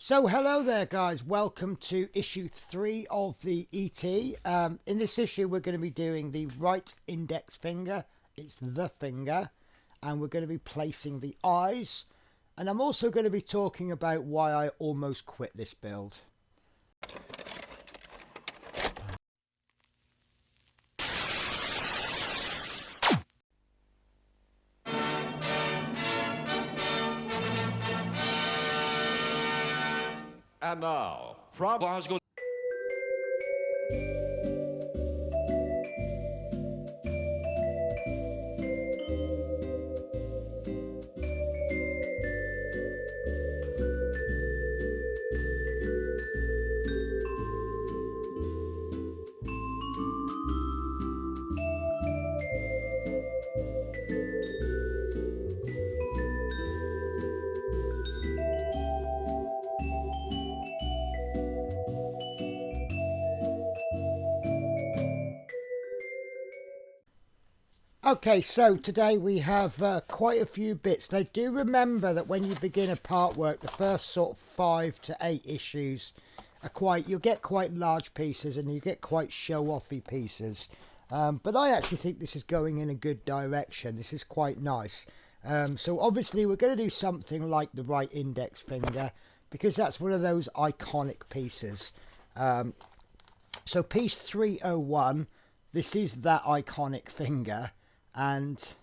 So hello there guys, welcome to issue 3 of the ET. In this issue we're going to be doing the right index finger, it's the finger, and we're going to be placing the eyes, and I'm also going to be talking about why I almost quit this build. And now, from Glasgow. Okay, so today we have quite a few bits. Now do remember that when you begin a part work, the first sort of 5 to 8 issues are you'll get quite large pieces and you get quite show-offy pieces. But I actually think this is going in a good direction. This is quite nice. So obviously we're going to do something like the right index finger because that's one of those iconic pieces. So piece 301, this is that iconic finger. And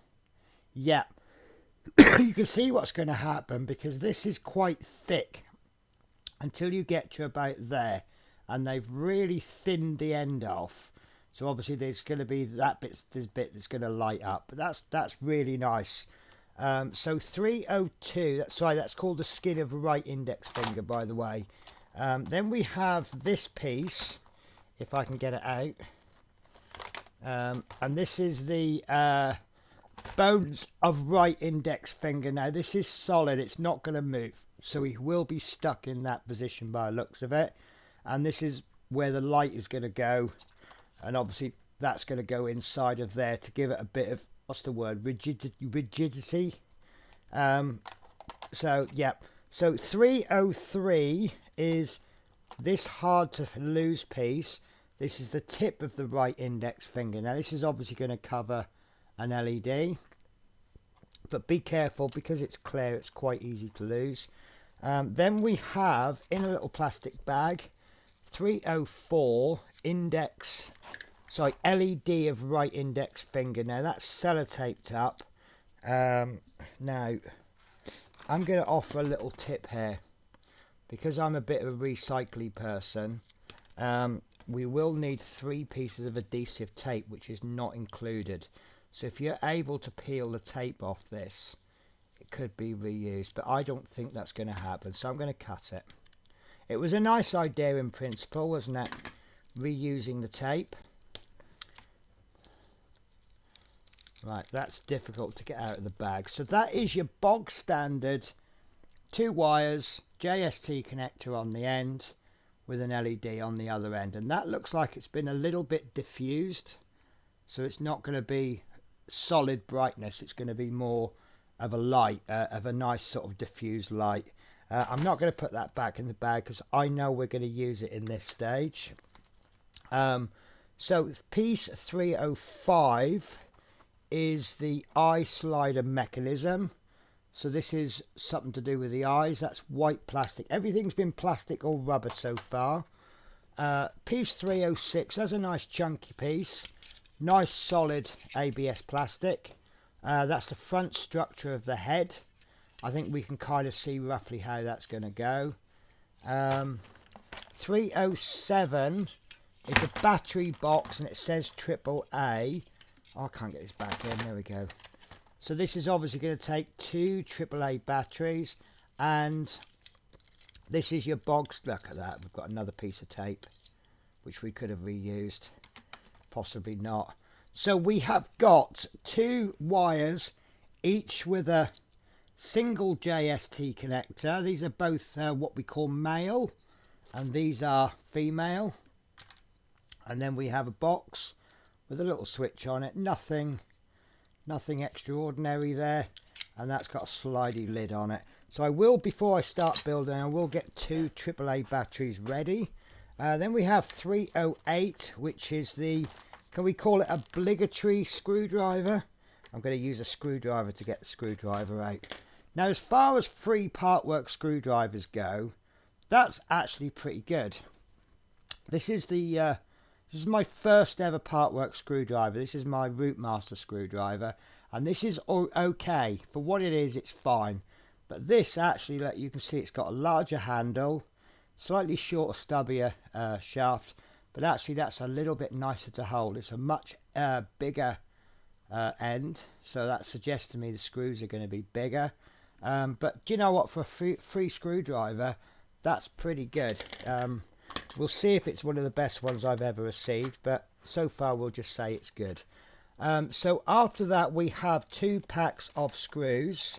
yeah, you can see what's going to happen because this is quite thick until you get to about there, and they've really thinned the end off. So obviously there's going to be this bit that's going to light up, but that's really nice. So 302, that's called the skin of the right index finger, by the way. Then we have this piece, if I can get it out. And this is the bones of right index finger. Now this is solid, it's not going to move, so he will be stuck in that position by the looks of it. And this is where the light is going to go, and obviously that's going to go inside of there to give it a bit of, what's the word, rigidity. So yeah, so 303 is this hard to lose piece. This is the tip of the right index finger. Now this is obviously going to cover an LED, but be careful because it's clear, it's quite easy to lose. Then we have, in a little plastic bag, 304 LED of right index finger. Now that's sellotaped up. Now I'm going to offer a little tip here because I'm a bit of a recycly person. We will need 3 pieces of adhesive tape, which is not included. So if you're able to peel the tape off this, it could be reused, but I don't think that's going to happen, so I'm going to cut it. It was a nice idea in principle, wasn't it? Reusing the tape. Right, that's difficult to get out of the bag. So that is your bog standard 2 wires, JST connector on the end, with an LED on the other end, and that looks like it's been a little bit diffused, so it's not going to be solid brightness, it's going to be more of a light, of a nice sort of diffused light. I'm not going to put that back in the bag because I know we're going to use it in this stage. So piece 305 is the eye slider mechanism. So this is something to do with the eyes. That's white plastic. Everything's been plastic or rubber so far. Piece 306, that's a nice chunky piece. Nice solid ABS plastic. That's the front structure of the head. I think we can kind of see roughly how that's going to go. 307 is a battery box and it says AAA. Oh, I can't get this back in. There we go. So this is obviously going to take 2 AAA batteries, and this is your box. Look at that, we've got another piece of tape which we could have reused, possibly not. So we have got 2 wires, each with a single JST connector. These are both what we call male, and these are female. And then we have a box with a little switch on it, nothing extraordinary there, and that's got a slidey lid on it. So I will, before I start building, I will get 2 AAA batteries ready. Then we have 308, which is the, can we call it obligatory screwdriver? I'm going to use a screwdriver to get the screwdriver out. Now, as far as free partwork screwdrivers go, that's actually pretty good. This is my first ever partwork screwdriver. This is my Rootmaster screwdriver, and this is okay for what it is. It's fine, but this actually, like you can see, it's got a larger handle, slightly shorter, stubbier shaft, but actually that's a little bit nicer to hold. It's a much bigger end, so that suggests to me the screws are going to be bigger. But do you know what? For a free screwdriver, that's pretty good. We'll see if it's one of the best ones I've ever received, but so far we'll just say it's good. So after that, we have 2 packs of screws.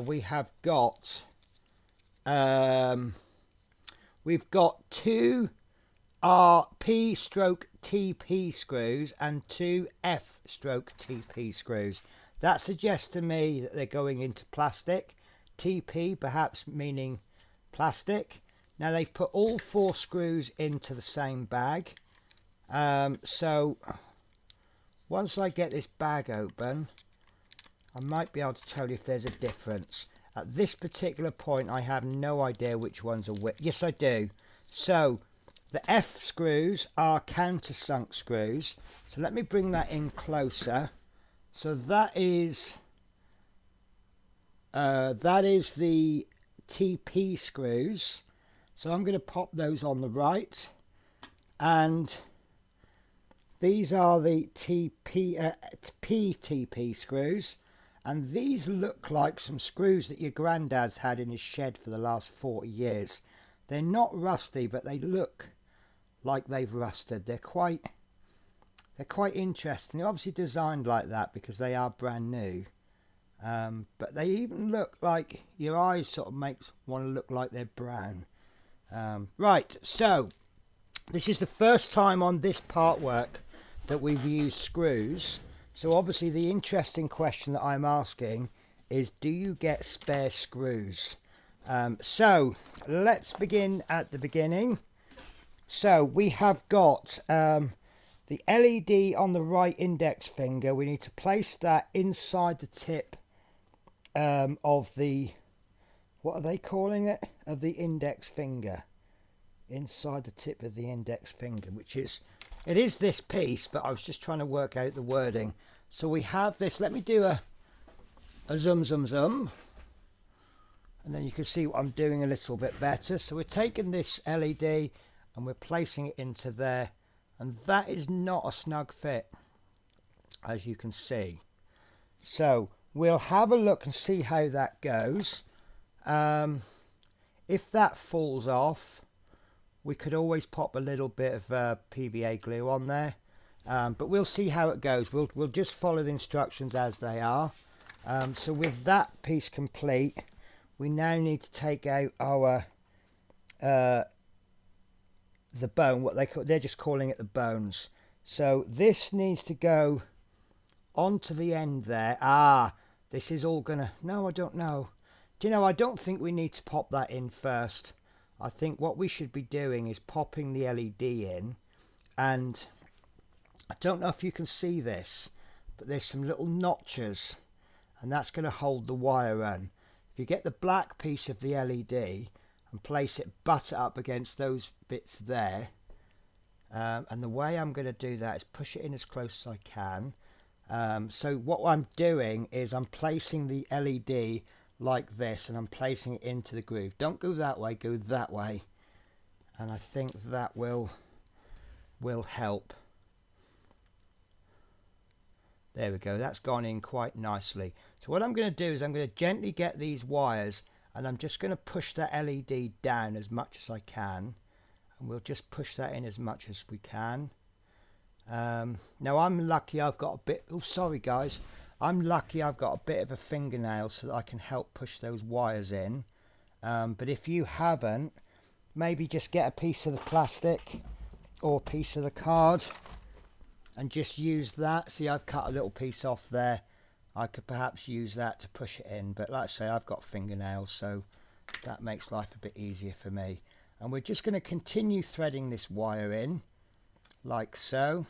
We have got we've got 2 RP/TP screws and 2 F/TP screws. That suggests to me that they're going into plastic. TP perhaps meaning plastic. Now they've put all 4 screws into the same bag. So once I get this bag open, I might be able to tell you if there's a difference. At this particular point, I have no idea which ones are which. Yes, I do. So the F screws are countersunk screws. So let me bring that in closer. So that is the TP screws. So I'm going to pop those on the right, and these are the PTP screws, and these look like some screws that your granddad's had in his shed for the last 40 years. They're not rusty, but they look like they've rusted. They're quite interesting. They're obviously designed like that because they are brand new. But they even look like, your eyes sort of makes want to look like they're brown. Right, so this is the first time on this part work that we've used screws. So obviously the interesting question that I'm asking is, do you get spare screws? So let's begin at the beginning. So we have got the LED on the right index finger. We need to place that inside the tip of the, what are they calling it? Of the index finger. Inside the tip of the index finger, which is, it is this piece, but I was just trying to work out the wording. So we have this, let me do a zoom, and then you can see what I'm doing a little bit better. So we're taking this LED and we're placing it into there, and that is not a snug fit, as you can see. So we'll have a look and see how that goes. If that falls off, we could always pop a little bit of PVA glue on there, but we'll see how it goes. We'll just follow the instructions as they are. So with that piece complete, we now need to take out our the bone. What they're just calling it the bones. So this needs to go onto the end there. This is all gonna, no, I don't know. Do you know, I don't think we need to pop that in first. I think what we should be doing is popping the LED in, and I don't know if you can see this, but there's some little notches, and that's going to hold the wire on. If you get the black piece of the LED and place it, butt it up against those bits there, and the way I'm going to do that is push it in as close as I can. So what I'm doing is I'm placing the LED like this, and I'm placing it into the groove. Don't go that way, go that way, and I think that will help. There we go, that's gone in quite nicely. So what I'm going to do is I'm going to gently get these wires, and I'm just going to push that LED down as much as I can, and we'll just push that in as much as we can. Now I'm lucky I've got a bit, oh sorry guys, I'm lucky I've got a bit of a fingernail so that I can help push those wires in. But if you haven't, maybe just get a piece of the plastic or a piece of the card and just use that. See, I've cut a little piece off there. I could perhaps use that to push it in, but like I say, I've got fingernails, so that makes life a bit easier for me. And we're just going to continue threading this wire in like so,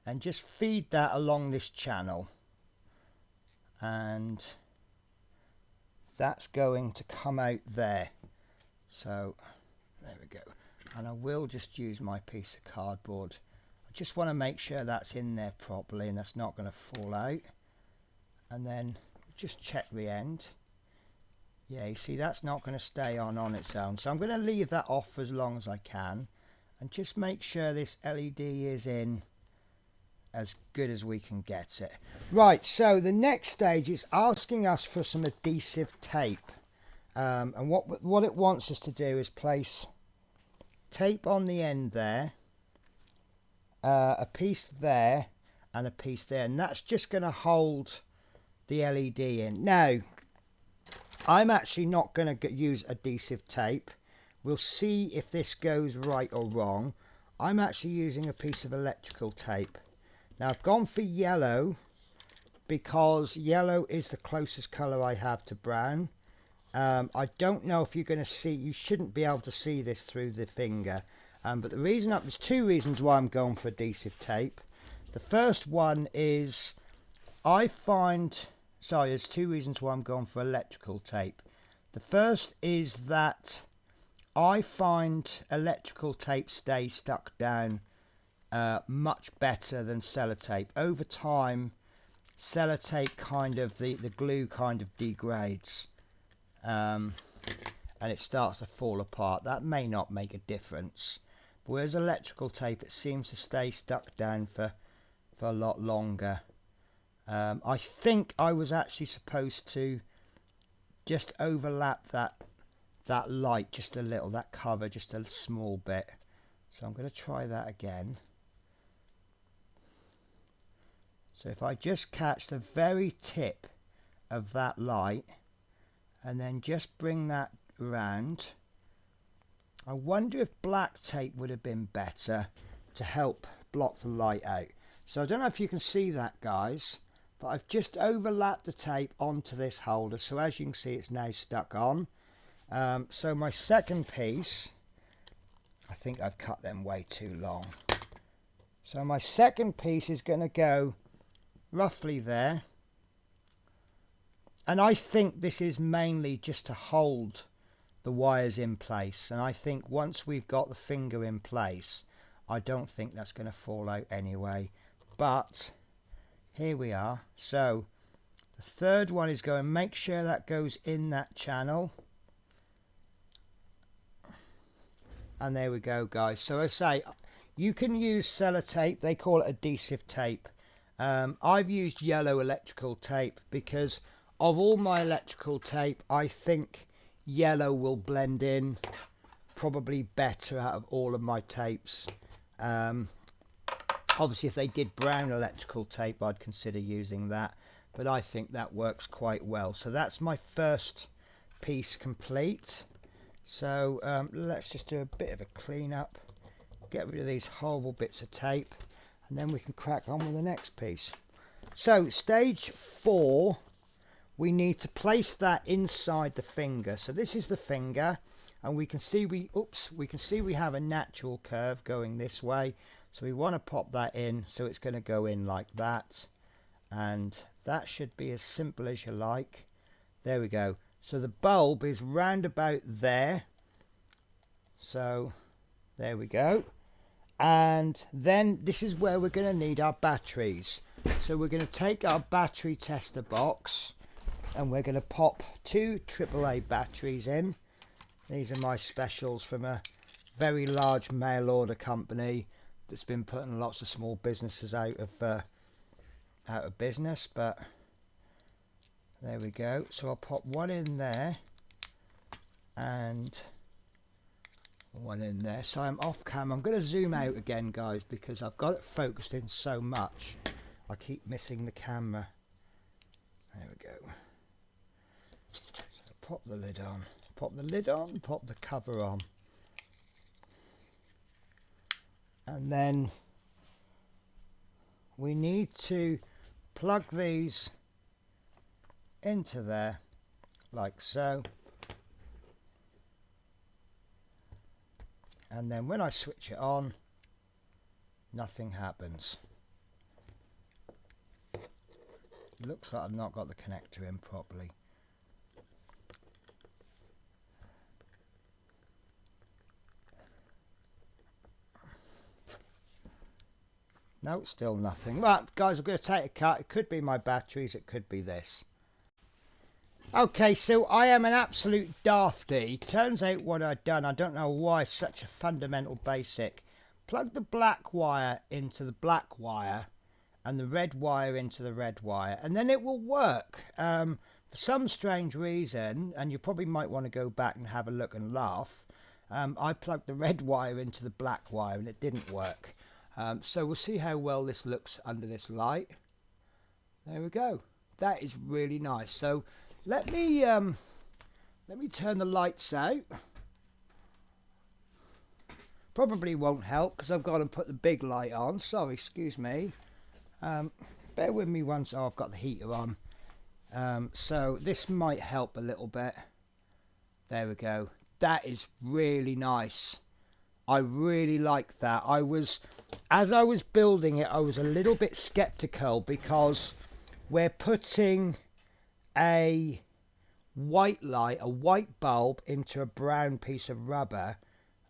and just feed that along this channel, and that's going to come out there. So there we go. And I will just use my piece of cardboard. I just want to make sure that's in there properly and that's not going to fall out. And then just check the end. Yeah, you see that's not going to stay on its own. So I'm going to leave that off as long as I can and just make sure this LED is in as good as we can get it. Right, so the next stage is asking us for some adhesive tape. And what it wants us to do is place tape on the end there, a piece there and a piece there, and that's just going to hold the LED in. Now I'm actually not going to use adhesive tape. We'll see if this goes right or wrong. I'm actually using a piece of electrical tape. Now I've gone for yellow because yellow is the closest colour I have to brown. I don't know if you're going to see, you shouldn't be able to see this through the finger, but the reason, there's two reasons why I'm going for adhesive tape. The first one is there's two reasons why I'm going for electrical tape. The first is that I find electrical tape stays stuck down much better than sellotape. Over time, sellotape the glue kind of degrades. And it starts to fall apart. That may not make a difference, but whereas electrical tape, it seems to stay stuck down for a lot longer. I think I was actually supposed to just overlap that light just a little, that cover just a small bit. So I'm going to try that again. So if I just catch the very tip of that light and then just bring that round. I wonder if black tape would have been better to help block the light out. So I don't know if you can see that, guys, but I've just overlapped the tape onto this holder, so as you can see it's now stuck on. So my second piece, I think I've cut them way too long. So my second piece is going to go roughly there. And I think this is mainly just to hold the wires in place. And I think once we've got the finger in place, I don't think that's going to fall out anyway. But here we are. So the third one is going, make sure that goes in that channel. And there we go, guys. So as I say, you can use sellotape. They call it adhesive tape. I've used yellow electrical tape because of all my electrical tape, I think yellow will blend in probably better out of all of my tapes. Obviously, if they did brown electrical tape, I'd consider using that, but I think that works quite well. So that's my first piece complete. So let's just do a bit of a clean up, get rid of these horrible bits of tape, and then we can crack on with the next piece. So stage 4, we need to place that inside the finger. So this is the finger, and we can see we have a natural curve going this way. So we want to pop that in, so it's going to go in like that, and that should be as simple as you like. There we go. So the bulb is round about there. So there we go. And then this is where we're going to need our batteries. So we're going to take our battery tester box and we're going to pop 2 AAA batteries in. These are my specials from a very large mail order company that's been putting lots of small businesses out of business, but there we go. So I'll pop one in there and one in there. So I'm off camera. I'm going to zoom out again, guys, because I've got it focused in so much I keep missing the camera. There we go. So pop the lid on, pop the lid on, pop the cover on, and then we need to plug these into there like so, and then when I switch it on, nothing happens. Looks like I've not got the connector in properly. No, still nothing. Right, guys, I'm going to take a cut. It could be my batteries, it could be this. Okay, so I am an absolute dafty. Turns out what I've done, I don't know why, such a fundamental basic. Plug the black wire into the black wire and the red wire into the red wire, and then it will work. For some strange reason, and you probably might want to go back and have a look and laugh, I plugged the red wire into the black wire and it didn't work. So we'll see how well this looks under this light. There we go. That is really nice. So let me turn the lights out. Probably won't help because I've got to put the big light on. Sorry, excuse me. Bear with me once. Oh, I've got the heater on. So this might help a little bit. There we go. That is really nice. I really like that. As I was building it, I was a little bit skeptical because we're putting a white light, a white bulb into a brown piece of rubber,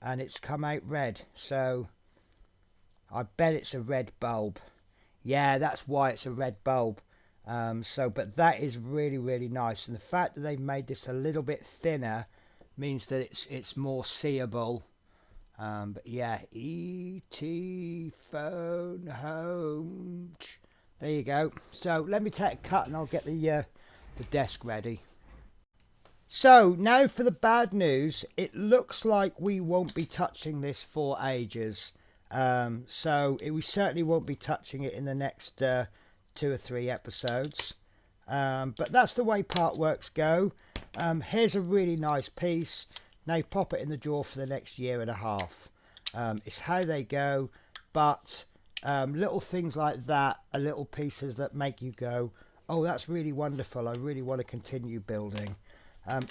and it's come out red. So I bet it's a red bulb. Yeah, that's why it's a red bulb. But that is really, really nice. And the fact that they've made this a little bit thinner means that it's more seeable. But yeah, E.T. phone home. There you go. So let me take a cut and I'll get the desk ready. So now for the bad news. It looks like we won't be touching this for ages. We certainly won't be touching it in the next 2 or 3 episodes. But that's the way partworks go. Here's a really nice piece. Now pop it in the drawer for the next 1.5 years. It's how they go, but little things like that are little pieces that make you go, oh, that's really wonderful. I really want to continue building.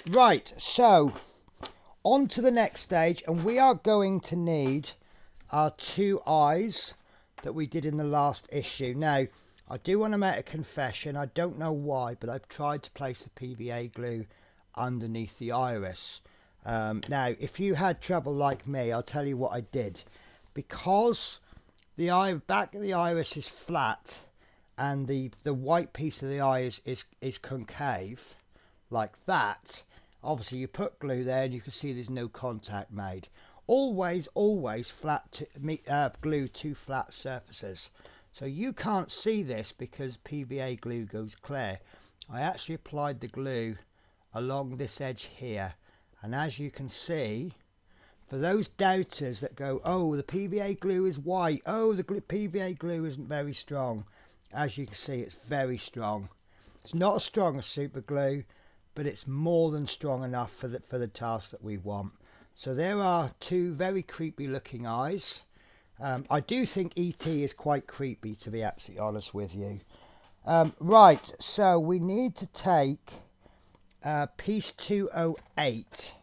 Right, so on to the next stage, and we are going to need our 2 eyes that we did in the last issue. Now, I do want to make a confession. I don't know why, but I've tried to place the PVA glue underneath the iris. Now, if you had trouble like me, I'll tell you what I did. Because the back of the iris is flat and the white piece of the eye is concave, like that, obviously you put glue there and you can see there's no contact made. Always glue 2 flat surfaces. So you can't see this because PVA glue goes clear. I actually applied the glue along this edge here. And as you can see, for those doubters that go, oh, the PVA glue is white, oh, the PVA glue isn't very strong. As you can see, it's very strong. It's not as strong as super glue, but it's more than strong enough for the task that we want. So there are 2 very creepy looking eyes. I do think E.T. is quite creepy, to be absolutely honest with you. Right, so we need to take piece 208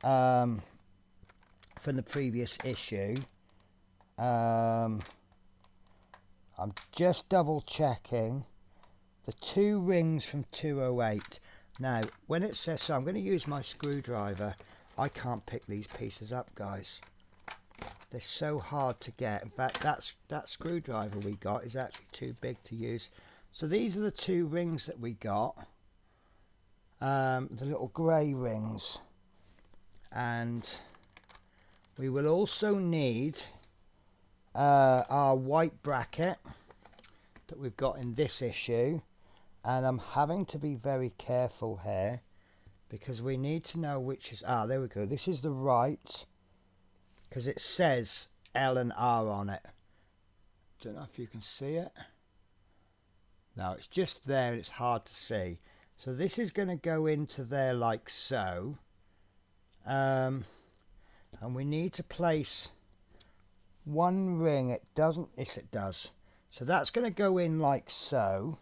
from the previous issue. I'm just double checking the 2 rings from 208. Now, when it says so, I'm going to use my screwdriver. I can't pick these pieces up, guys. They're so hard to get. In fact, that screwdriver we got is actually too big to use. So these are the 2 rings that we got. The little grey rings. And we will also need our white bracket that we've got in this issue. And I'm having to be very careful here because we need to know which is... there we go. This is the right, because it says L and R on it. Don't know if you can see it. No, it's just there and it's hard to see. So this is going to go into there like so. And we need to place 1 ring. It doesn't... Yes, it does. So that's going to go in like so,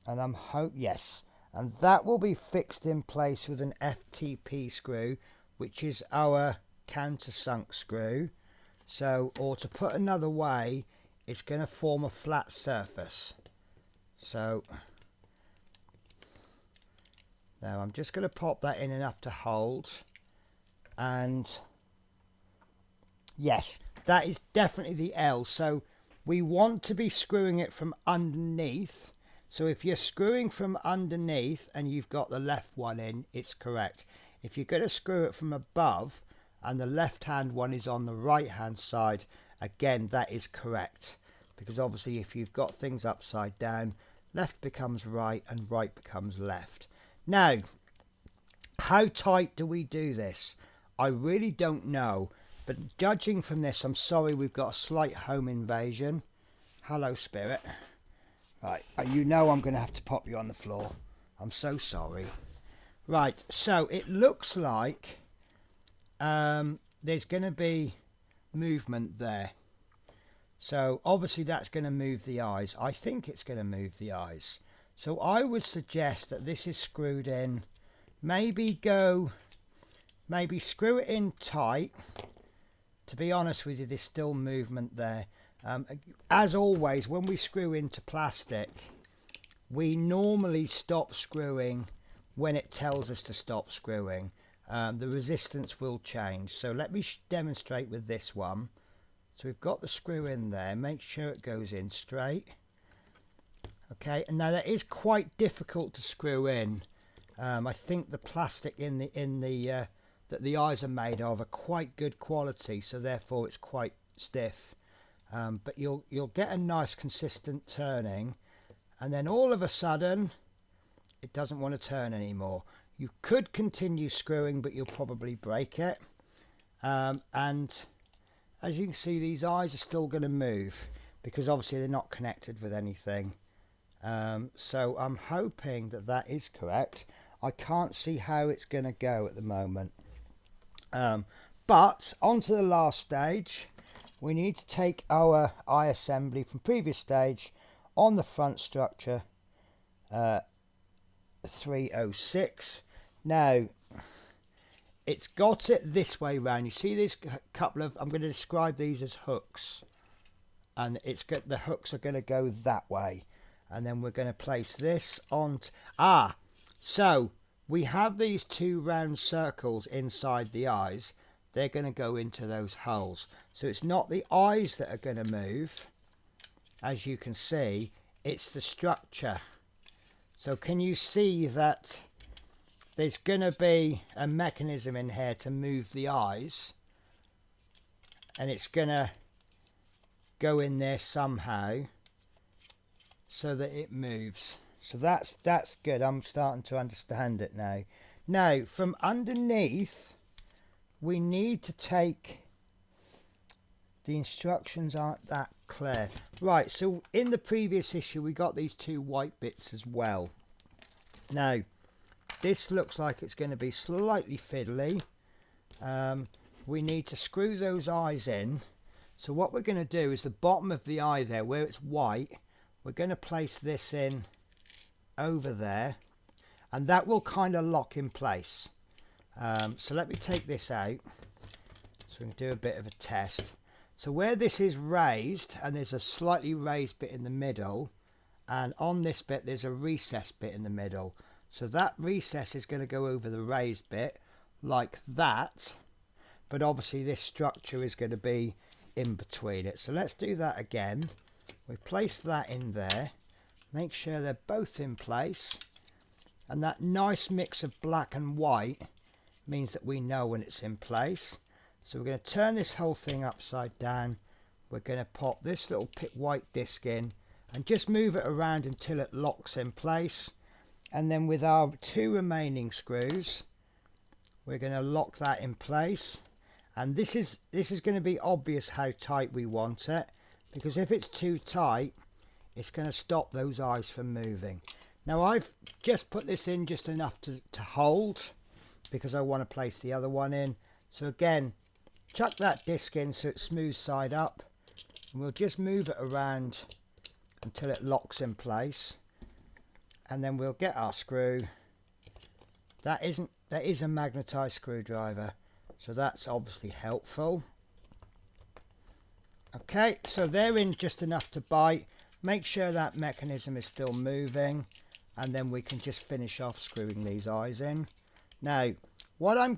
and yes, and that will be fixed in place with an FTP screw, which is our countersunk screw. So, or to put another way, it's going to form a flat surface. So now I'm just going to pop that in enough to hold, and yes, that is definitely the L. So we want to be screwing it from underneath. So if you're screwing from underneath and you've got the left one in, it's correct. If you're going to screw it from above and the left hand one is on the right hand side, again, that is correct. Because obviously if you've got things upside down, left becomes right and right becomes left. Now, how tight do we do this? I really don't know. But judging from this, I'm sorry, we've got a slight home invasion. Hello, Spirit. Right, you know I'm going to have to pop you on the floor. I'm so sorry. Right, so it looks like there's going to be movement there. So obviously that's going to move the eyes. I think it's going to move the eyes. So I would suggest that this is screwed in. Maybe screw it in tight. To be honest with you, there's still movement there. As always, when we screw into plastic, we normally stop screwing when it tells us to stop screwing. The resistance will change. So let me demonstrate with this one. So we've got the screw in there. Make sure it goes in straight. Okay, and now that is quite difficult to screw in. I think the plastic that the eyes are made of are quite good quality, so therefore it's quite stiff. But you'll get a nice consistent turning, and then all of a sudden it doesn't want to turn anymore. You could continue screwing, but you'll probably break it. And as you can see, these eyes are still going to move because obviously they're not connected with anything. So I'm hoping that that is correct. I can't see how it's going to go at the moment. But on to the last stage. We need to take our eye assembly from previous stage on the front structure 306. Now it's got it this way round. You see these couple of, I'm going to describe these as hooks, and it's got, the hooks are going to go that way, and then we're going to place this on so we have these two round circles inside the eyes. They're going to go into those holes. So it's not the eyes that are going to move, as you can see, it's the structure. So can you see that there's going to be a mechanism in here to move the eyes, and it's going to go in there somehow so that it moves. So that's good. I'm starting to understand it now. Now from underneath we need to take, the instructions aren't that clear. Right, so in the previous issue we got these two white bits as well. Now this looks like it's going to be slightly fiddly. We need to screw those eyes in. So what we're going to do is the bottom of the eye there where it's white, we're going to place this in over there, and that will kind of lock in place. So let me take this out so we can do a bit of a test. So where this is raised, and there's a slightly raised bit in the middle, and on this bit there's a recess bit in the middle. So that recess is going to go over the raised bit like that, but obviously this structure is going to be in between it. So let's do that again. We place that in there, make sure they're both in place, and that nice mix of black and white means that we know when it's in place. So we're going to turn this whole thing upside down. We're going to pop this little white disc in and just move it around until it locks in place, and then with our two remaining screws we're going to lock that in place. And this is going to be obvious how tight we want it, because if it's too tight it's going to stop those eyes from moving. Now I've just put this in just enough to hold, because I want to place the other one in. So again, chuck that disc in so it's smooth side up, And we'll just move it around until it locks in place, and then we'll get our screw. That is a magnetized screwdriver, so that's obviously helpful. Okay, so they're in just enough to bite. Make sure that mechanism is still moving, and then we can just finish off screwing these eyes in. Now, what I'm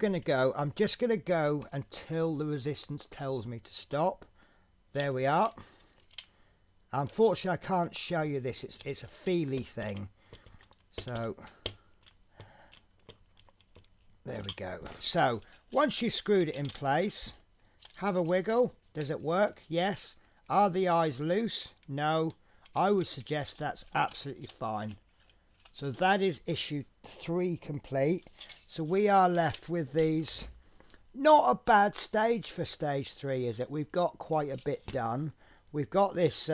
just going to go until the resistance tells me to stop. There we are. Unfortunately, I can't show you this. It's a feely thing. So, there we go. So, once you've screwed it in place, have a wiggle. Does it work? Yes. Are the eyes loose? No. I would suggest that's absolutely fine. So that is issue 3 complete. So we are left with these. Not a bad stage for stage 3, is it? We've got quite a bit done. We've got this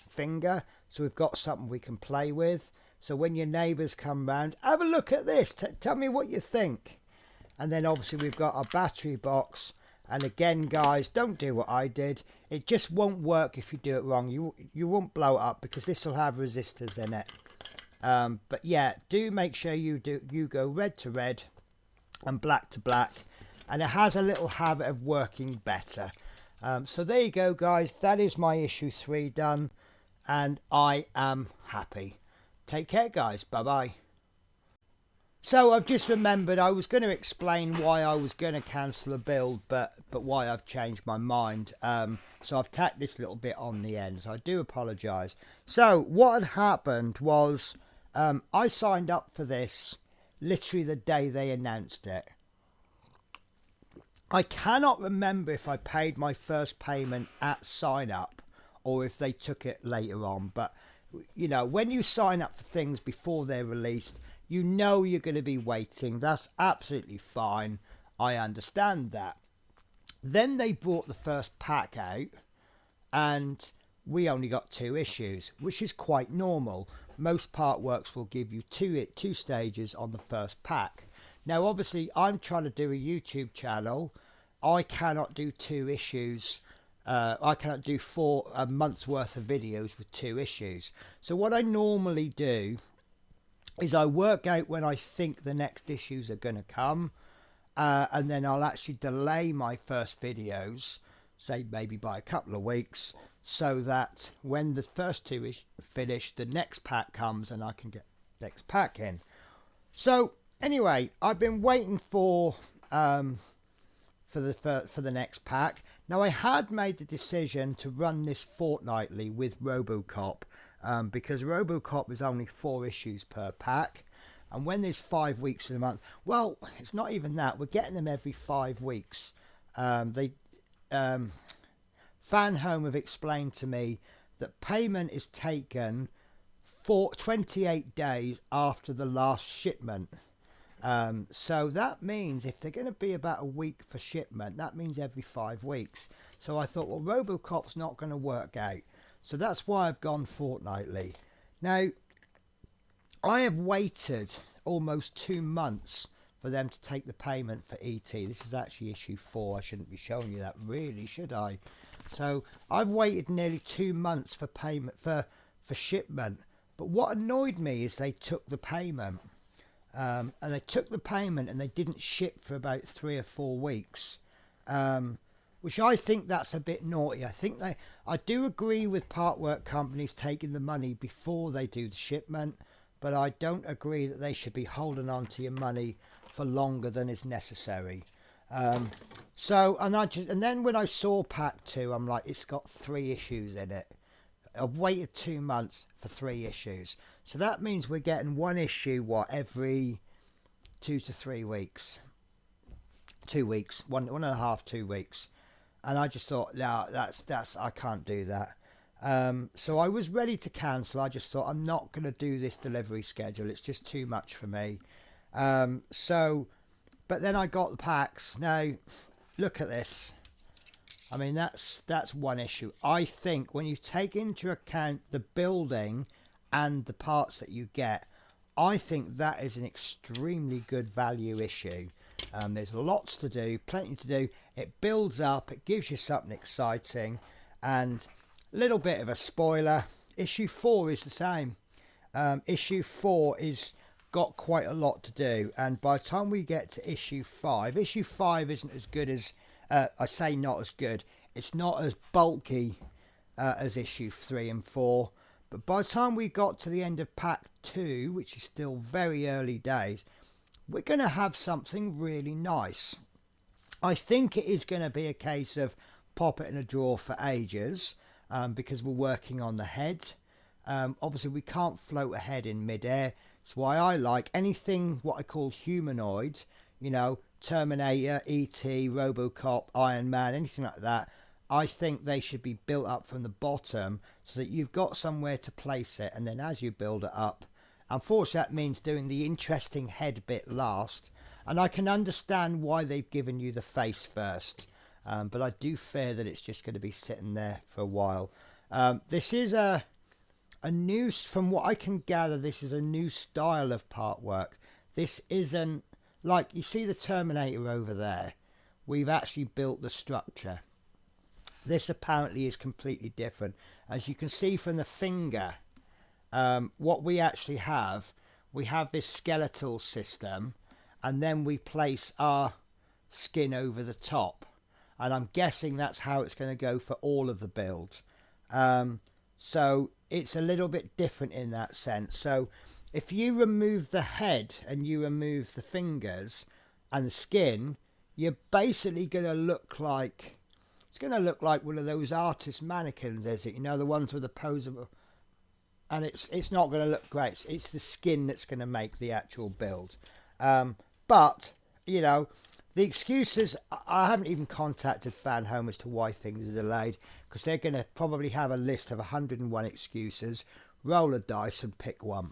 finger, so we've got something we can play with. So when your neighbours come round, have a look at this. Tell me what you think. And then obviously we've got our battery box. And again, guys, don't do what I did. It just won't work if you do it wrong. You won't blow it up because this will have resistors in it. But yeah, do make sure you go red to red and black to black, and it has a little habit of working better. So there you go, guys. That is my issue 3 done, and I am happy. Take care, guys. Bye bye. So I've just remembered I was going to explain why I was going to cancel a build, but why I've changed my mind. So I've tacked this little bit on the end, so I do apologise. So what had happened was I signed up for this literally the day they announced it. I cannot remember if I paid my first payment at sign up or if they took it later on, but you know, when you sign up for things before they're released, you know you're going to be waiting. That's absolutely fine. I understand that. Then they brought the first pack out, and we only got 2 issues, which is quite normal. Most partworks will give you two stages on the first pack. Now, obviously, I'm trying to do a YouTube channel. I cannot do 2 issues. I cannot do a month's worth of videos with 2 issues. So what I normally do is I work out when I think the next issues are going to come, and then I'll actually delay my first videos, say maybe by a couple of weeks, so that when the first 2 is finished, the next pack comes and I can get the next pack in. So anyway, I've been waiting for the next pack. Now, I had made the decision to run this fortnightly with Robocop, because Robocop is only 4 issues per pack, and when there's 5 weeks in a month, well, it's not even that, we're getting them every 5 weeks. Fanhome have explained to me that payment is taken for 28 days after the last shipment. So that means if they're going to be about a week for shipment, that means every 5 weeks. So I thought, well, Robocop's not going to work out. So that's why I've gone fortnightly. Now, I have waited almost 2 months for them to take the payment for ET. This is actually issue 4. I shouldn't be showing you that, really, should I? So I've waited nearly 2 months for payment for shipment. But what annoyed me is they took the payment. And they took the payment and they didn't ship for about 3 or 4 weeks, which I think that's a bit naughty. I do agree with partwork companies taking the money before they do the shipment, but I don't agree that they should be holding on to your money for longer than is necessary. And then when I saw pack 2, I'm like, it's got 3 issues in it. I've waited 2 months for 3 issues. So that means we're getting 1 issue, every 2 to 3 weeks. 2 weeks, 1.5, 2 weeks. And I just thought, no, that's I can't do that. So I was ready to cancel. I just thought, I'm not going to do this delivery schedule. It's just too much for me. But then I got the packs. Now, look at this. I mean, that's 1 issue. I think when you take into account the building and the parts that you get, I think that is an extremely good value issue. There's lots to do, plenty to do. It builds up, it gives you something exciting, And a little bit of a spoiler, issue 4 is the same. Issue 4 is got quite a lot to do, and by the time we get to issue 5 isn't as good as, I say not as good, it's not as bulky as issue 3 and 4, but by the time we got to the end of pack 2, which is still very early days, we're going to have something really nice. I think it is going to be a case of pop it in a drawer for ages, because we're working on the head. Obviously we can't float a head in midair. That's why I like anything what I call humanoid, you know, Terminator, E.T., Robocop, Iron Man, anything like that. I think they should be built up from the bottom so that you've got somewhere to place it, and then as you build it up, unfortunately that means doing the interesting head bit last, and I can understand why they've given you the face first, but I do fear that it's just going to be sitting there for a while. This is a new, from what I can gather, this is a new style of part work. This isn't like, you see the Terminator over there, we've actually built the structure. This apparently is completely different. As you can see from the finger, what we actually have, we have this skeletal system, and then we place our skin over the top, and I'm guessing that's how it's going to go for all of the build. So it's a little bit different in that sense. So if you remove the head and you remove the fingers and the skin, you're basically going to look like, it's going to look like one of those artist mannequins, is it? You know, the ones with the posable, and it's not going to look great. It's the skin that's going to make the actual build. But, you know, the excuses, I haven't even contacted Fanhome as to why things are delayed, because they're going to probably have a list of 101 excuses, roll a dice and pick one.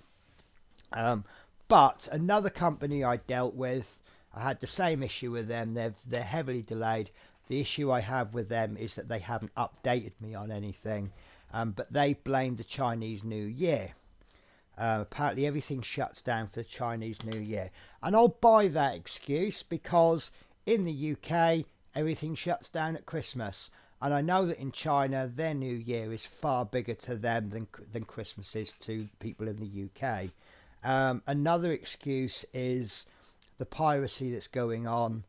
But another company I dealt with, I had the same issue with them. They're heavily delayed. The issue I have with them is that they haven't updated me on anything, but they blamed the Chinese New Year. Apparently everything shuts down for the Chinese New Year, and I'll buy that excuse, because in the UK everything shuts down at Christmas, and I know that in China their New Year is far bigger to them than Christmas is to people in the UK. Another excuse is the piracy that's going on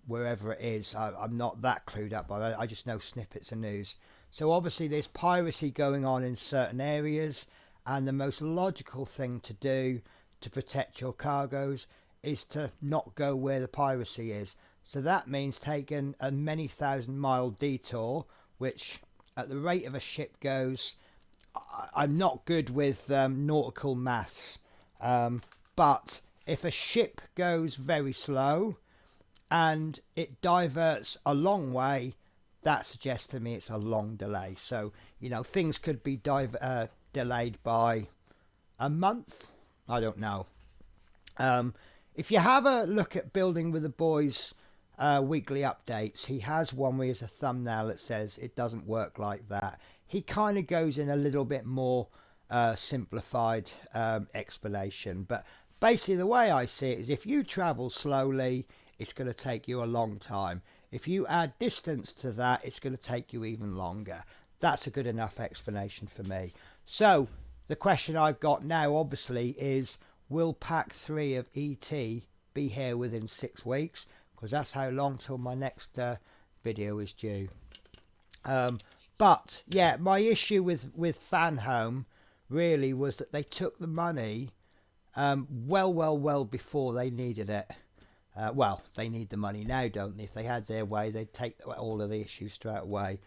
wherever it is. I'm not that clued up, but I just know snippets of news. So obviously there's piracy going on in certain areas, and the most logical thing to do to protect your cargoes is to not go where the piracy is. So that means taking a many thousand-mile detour, which at the rate of a ship goes, I'm not good with nautical maths, but if a ship goes very slow and it diverts a long way, that suggests to me it's a long delay. So, you know, things could be delayed by a month. I don't know. If you have a look at Building with the Boys weekly updates, he has one where there's a thumbnail that says it doesn't work like that. He kind of goes in a little bit more simplified explanation, but basically the way I see it is, if you travel slowly, it's going to take you a long time. If you add distance to that, it's going to take you even longer. That's a good enough explanation for me. So the question I've got now obviously is, will pack 3 of ET be here within 6 weeks? Because that's how long till my next video is due. But yeah, my issue with Fanhome really was that they took the money well before they needed it. Well, they need the money now, don't they? If they had their way, they'd take all of the issues straight away.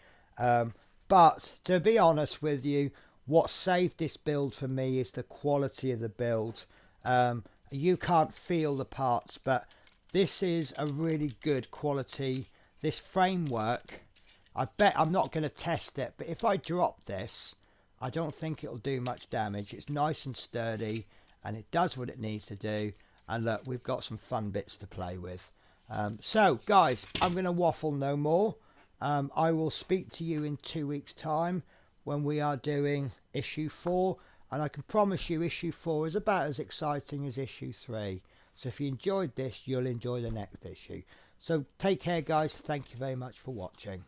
But to be honest with you, what saved this build for me is the quality of the build. You can't feel the parts, but this is a really good quality. This framework, I bet I'm not going to test it, but if I drop this, I don't think it'll do much damage. It's nice and sturdy, and it does what it needs to do. And look, we've got some fun bits to play with. So guys, I'm going to waffle no more. I will speak to you in 2 weeks time when we are doing issue 4, and I can promise you issue 4 is about as exciting as issue 3. So if you enjoyed this, you'll enjoy the next issue. So take care guys, thank you very much for watching.